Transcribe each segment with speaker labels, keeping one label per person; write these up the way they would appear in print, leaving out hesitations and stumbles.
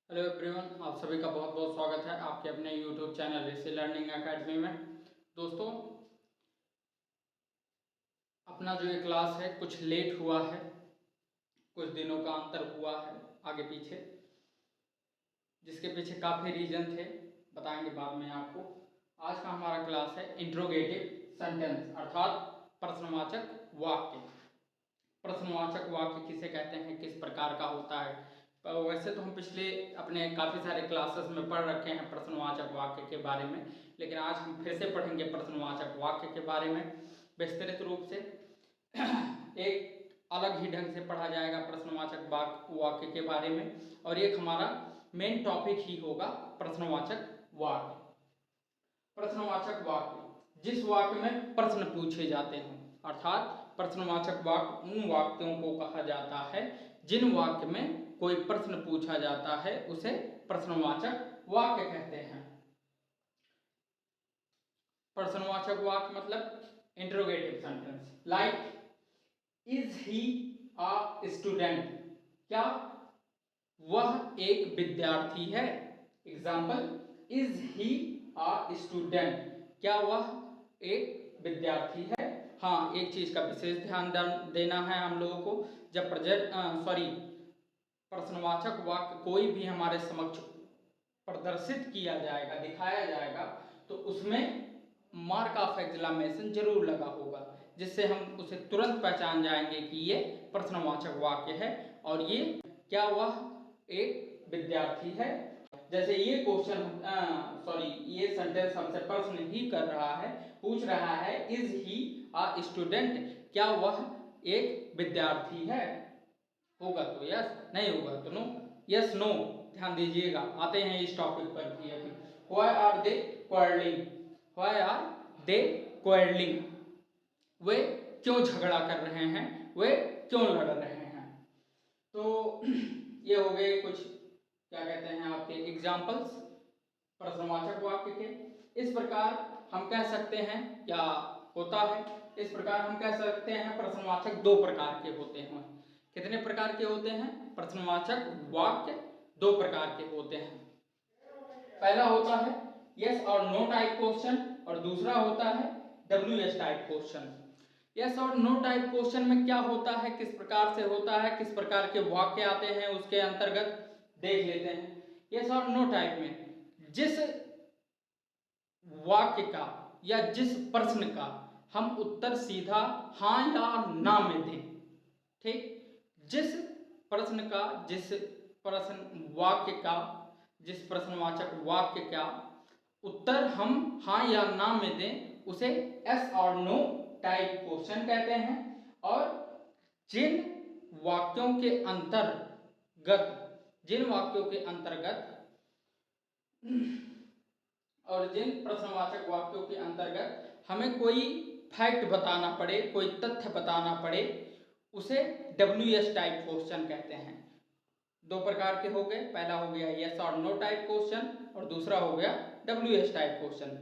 Speaker 1: Hello everyone, आप सभी का बहुत बहुत स्वागत है आपके अपने यूट्यूब चैनल ऋषि लर्निंग एकेडमी में। दोस्तों, अपना जो ये क्लास है कुछ लेट हुआ है, कुछ दिनों का अंतर हुआ है आगे पीछे, जिसके पीछे काफ़ी रीजन थे, बताएंगे बाद में आपको। आज का हमारा क्लास है इंट्रोगेटिव सेंटेंस अर्थात प्रश्नवाचक वाक्य। प्रश्नवाचक वाक्य किसे कहते हैं, किस प्रकार का होता है। वैसे तो हम पिछले अपने काफ़ी सारे क्लासेस में पढ़ रखे हैं प्रश्नवाचक वाक्य के बारे में, लेकिन आज हम फिर से पढ़ेंगे प्रश्नवाचक वाक्य के बारे में विस्तृत रूप से। एक अलग ही ढंग से पढ़ा जाएगा प्रश्नवाचक वाक्य के बारे में, और एक हमारा मेन टॉपिक ही होगा प्रश्नवाचक वाक्य। प्रश्नवाचक वाक्य, जिस वाक्य में प्रश्न पूछे जाते हों, अर्थात प्रश्नवाचक वाक्य उन वाक्यों को कहा जाता है जिन वाक्य में कोई प्रश्न पूछा जाता है, उसे प्रश्नवाचक वाक्य कहते हैं। प्रश्नवाचक वाक्य मतलब interrogative sentence, like is he a student, क्या वह एक विद्यार्थी है। Example, is he a student, क्या वह एक विद्यार्थी है। हाँ, एक चीज का विशेष ध्यान देना है हम लोगों को, जब प्रश्नवाचक वाक्य कोई भी हमारे समक्ष प्रदर्शित किया जाएगा, दिखाया जाएगा, तो उसमें मार्क ऑफ एक्सक्लेमेशन जरूर लगा होगा, जिससे हम उसे तुरंत पहचान जाएंगे कि ये प्रश्नवाचक वाक्य है और ये क्या वह एक विद्यार्थी है। जैसे ये ये सेंटेंस हमसे प्रश्न ही कर रहा है, पूछ रहा है इज ही अ स्टूडेंट, क्या वह एक विद्यार्थी है। होगा तो यस, नहीं होगा तो नो। यस नो, ध्यान दीजिएगा। आते हैं इस टॉपिक पर भी अभी। Why are they quarrelling, why are they quarrelling, वे क्यों झगड़ा कर रहे हैं, वे क्यों लड़ रहे हैं। तो ये हो गए कुछ क्या कहते हैं आपके एग्जाम्पल्स प्रश्नवाचक वाक्य के। इस प्रकार हम कह सकते हैं, या होता है इस प्रकार हम कह सकते हैं, प्रश्नवाचक दो प्रकार के होते हैं। कितने प्रकार के होते हैं प्रश्नवाचक वाक्य? दो प्रकार के होते हैं। पहला होता है यस और नो टाइप क्वेश्चन, और दूसरा होता है WS टाइप क्वेश्चन। यस और नो टाइप क्वेश्चन में क्या होता है, किस प्रकार से होता है, किस प्रकार के वाक्य आते हैं उसके अंतर्गत देख लेते हैं। यस और नो टाइप में जिस वाक्य का या जिस प्रश्न का हम उत्तर सीधा हाँ या ना में दें, ठीक, जिस प्रश्न का, जिस प्रश्न वाक्य का, जिस प्रश्नवाचक वाक्य का उत्तर हम हाँ या ना में दें, उसे यस और नो टाइप क्वेश्चन कहते हैं। और जिन वाक्यों के अंतर्गत, जिन वाक्यों के अंतर्गत और जिन प्रश्नवाचक वाक्यों के अंतर्गत हमें कोई फैक्ट बताना पड़े, कोई तथ्य बताना पड़े, उसे WS टाइप क्वेश्चन कहते हैं। दो प्रकार के हो गए, पहला हो गया यस और नो टाइप क्वेश्चन, और दूसरा हो गया WS टाइप क्वेश्चन।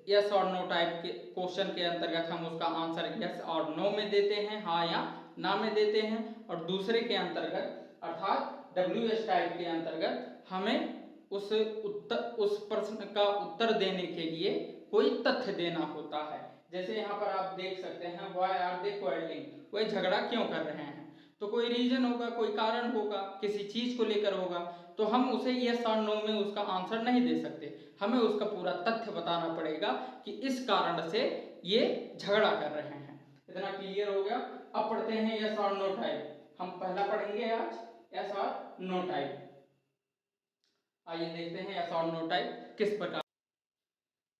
Speaker 1: यस और नो टाइप के क्वेश्चन के अंतर्गत हम उसका आंसर यस और नो में देते हैं, हाँ या ना में देते हैं, और दूसरे के अंतर्गत अर्थात WS टाइप के अंतर्गत हमें उस प्रश्न का उत्तर देने के लिए कोई तथ्य देना होता है। जैसे यहाँ पर आप देख सकते हैं व्हाई आर दे क्वारलिंग, वे झगड़ा क्यों कर रहे हैं, तो कोई रीजन होगा, कोई कारण होगा, किसी चीज को लेकर होगा, तो हम उसे यस और नो में उसका आंसर नहीं दे सकते, हमें उसका पूरा तथ्य बताना पड़ेगा कि इस कारण से ये झगड़ा कर रहे हैं। इतना क्लियर हो गया। अब पढ़ते हैं यस और नो टाइप। हम पहला पढ़ेंगे आज यस और नो टाइप। आइए देखते हैं यस और नो टाइप किस प्रकार।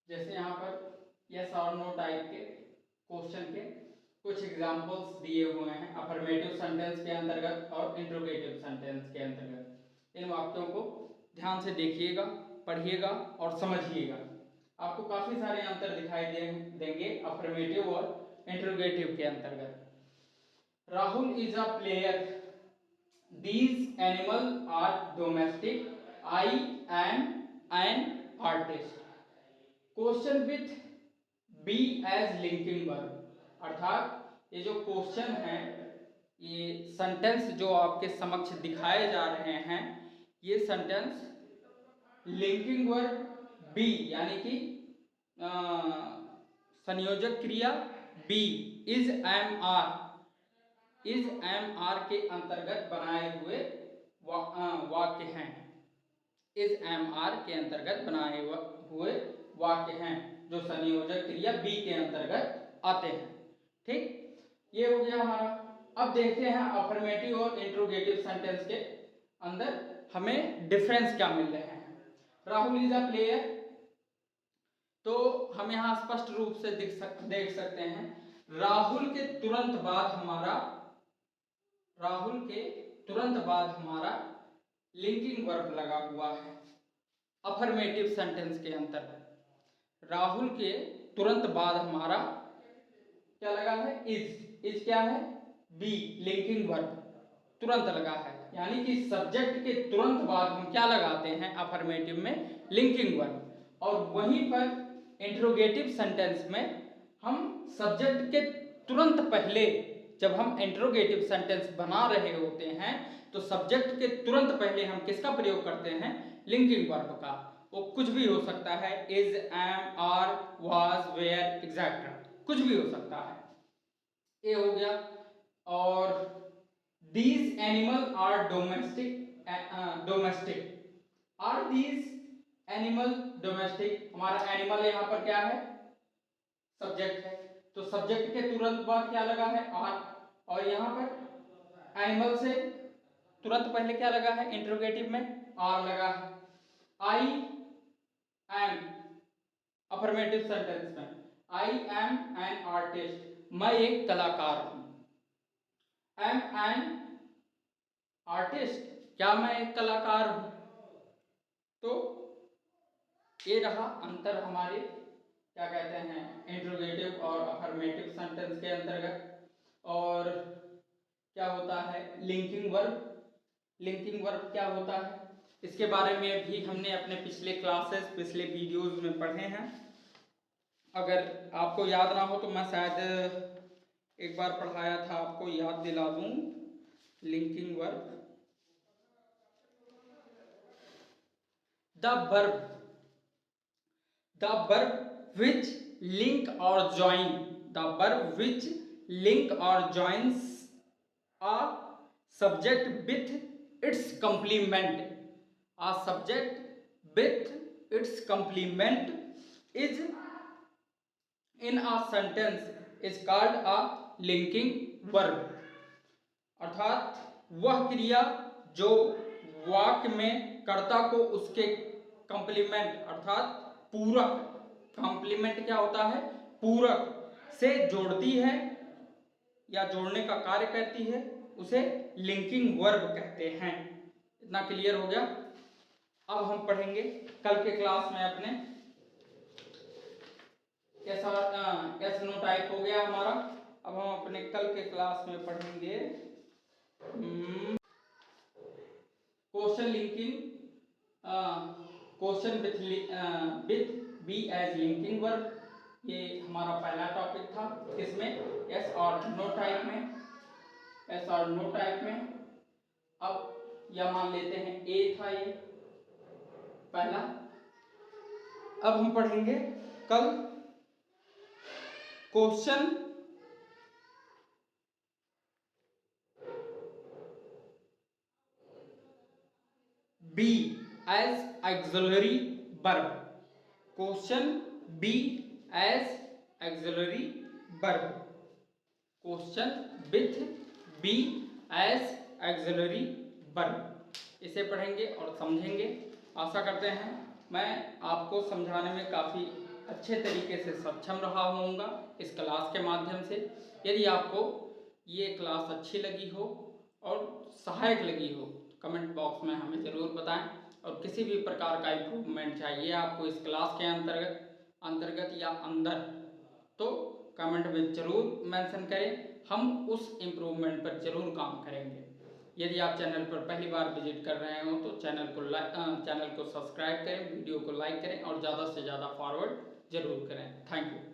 Speaker 1: जैसे यहाँ पर यस और नो टाइप के क्वेश्चन के कुछ एग्जांपल्स दिए हुए हैं अफर्मेटिव सेंटेंस के अंतर्गत और इंट्रोगेटिव सेंटेंस के अंतर्गत। इन वाक्यों को ध्यान से देखिएगा, पढ़िएगा और समझिएगा। आपको काफी सारे अंतर दिखाई देंगे अफर्मेटिव और इंट्रोगेटिव के अंतर्गत। Rahul is a player, these animal are domestic, I am an artist. Question with be as linking verb, अर्थात ये जो क्वेश्चन है, ये सेंटेंस जो आपके समक्ष दिखाए जा रहे हैं, ये सेंटेंस लिंकिंग वर्ब बी यानी कि संयोजक क्रिया बी इज एम आर के अंतर्गत बनाए हुए वाक्य हैं। इज एम आर के अंतर्गत बनाए हुए वाक्य हैं जो संयोजक क्रिया बी के अंतर्गत आते हैं। ठीक, ये हो गया हमारा। अब देखते हैं अफर्मेटिव और इंट्रोगेटिव सेंटेंस के अंदर हमें डिफरेंस क्या मिल रहे हैं। राहुल इज अ प्लेयर, तो हम यहाँ स्पष्ट रूप से देख सकते हैं राहुल के तुरंत बाद हमारा लिंकिंग वर्ब लगा हुआ है। अफर्मेटिव सेंटेंस के अंतर्गत राहुल के तुरंत बाद हमारा क्या लगा है, इज क्या है, बी लिंकिंग वर्ब तुरंत लगा है, यानी कि सब्जेक्ट के तुरंत बाद हम क्या लगाते हैं अफर्मेटिव में, लिंकिंग वर्ब। और वहीं पर इंट्रोगेटिव सेंटेंस में हम सब्जेक्ट के तुरंत पहले, जब हम इंट्रोगेटिव सेंटेंस बना रहे होते हैं तो सब्जेक्ट के तुरंत पहले हम किसका प्रयोग करते हैं, लिंकिंग वर्ब का। वो कुछ भी हो सकता है, is, am, are, was, were, extra, कुछ भी हो सकता है। ये हो गया। और these animal are domestic, are these animal domestic, हमारा एनिमल यहाँ पर क्या है, सब्जेक्ट है, तो सब्जेक्ट के तुरंत बाद क्या लगा है, आर, और यहाँ पर एनिमल से तुरंत पहले क्या लगा है, इंट्रोगेटिव में आर लगा है। आई एम अफर्मेटिव सेंटेंस में आई एम एन आर्टिस्ट, मैं एक कलाकार हूं। एम एन आर्टिस्ट, क्या मैं एक कलाकार हूं। तो ये रहा अंतर हमारे क्या कहते हैं इंट्रोगेटिव और अफर्मेटिव सेंटेंस के अंतर्गत। और क्या होता है लिंकिंग वर्ब, लिंकिंग वर्ब क्या होता है इसके बारे में भी हमने अपने पिछले क्लासेस, पिछले वीडियोस में पढ़े हैं। अगर आपको याद ना हो तो मैं शायद एक बार पढ़ाया था, आपको याद दिला दूं। Linking verb, the verb which link or join, the verb which link or joins a subject with its complement, a subject with its complement is in a sentence is called a linking verb। अर्थात वह क्रिया जो वाक्य में कर्ता को उसके complement अर्थात पूरक, कॉम्प्लीमेंट क्या होता है, पूरक से जोड़ती है या जोड़ने का कार्य करती है, उसे लिंकिंग वर्ब कहते हैं। इतना क्लियर हो गया। अब हम पढ़ेंगे कल के क्लास में अपने कैसा नो टाइप हो गया हमारा। अब हम अपने कल के क्लास में पढ़ेंगे question linking, question with be as linking verb. ये हमारा पहला टॉपिक था। इसमें यस और नो टाइप में, यस और नो टाइप में। अब यह मान लेते हैं ए था ये पहला। अब हम पढ़ेंगे कल question be as auxiliary verb, question be as auxiliary verb, question with be as auxiliary verb. इसे पढ़ेंगे और समझेंगे। आशा करते हैं मैं आपको समझाने में काफ़ी अच्छे तरीके से सक्षम रहा होऊंगा इस क्लास के माध्यम से। यदि आपको ये क्लास अच्छी लगी हो और सहायक लगी हो तो कमेंट बॉक्स में हमें ज़रूर बताएं। और किसी भी प्रकार का इम्प्रूवमेंट चाहिए आपको इस क्लास के अंतर्गत या अंदर, तो कमेंट में ज़रूर मेंशन करें। हम उस इम्प्रूवमेंट पर ज़रूर काम करेंगे। यदि आप चैनल पर पहली बार विजिट कर रहे हो तो चैनल को सब्सक्राइब करें, वीडियो को लाइक करें और ज़्यादा से ज़्यादा फॉरवर्ड जरूर करें। Thank you.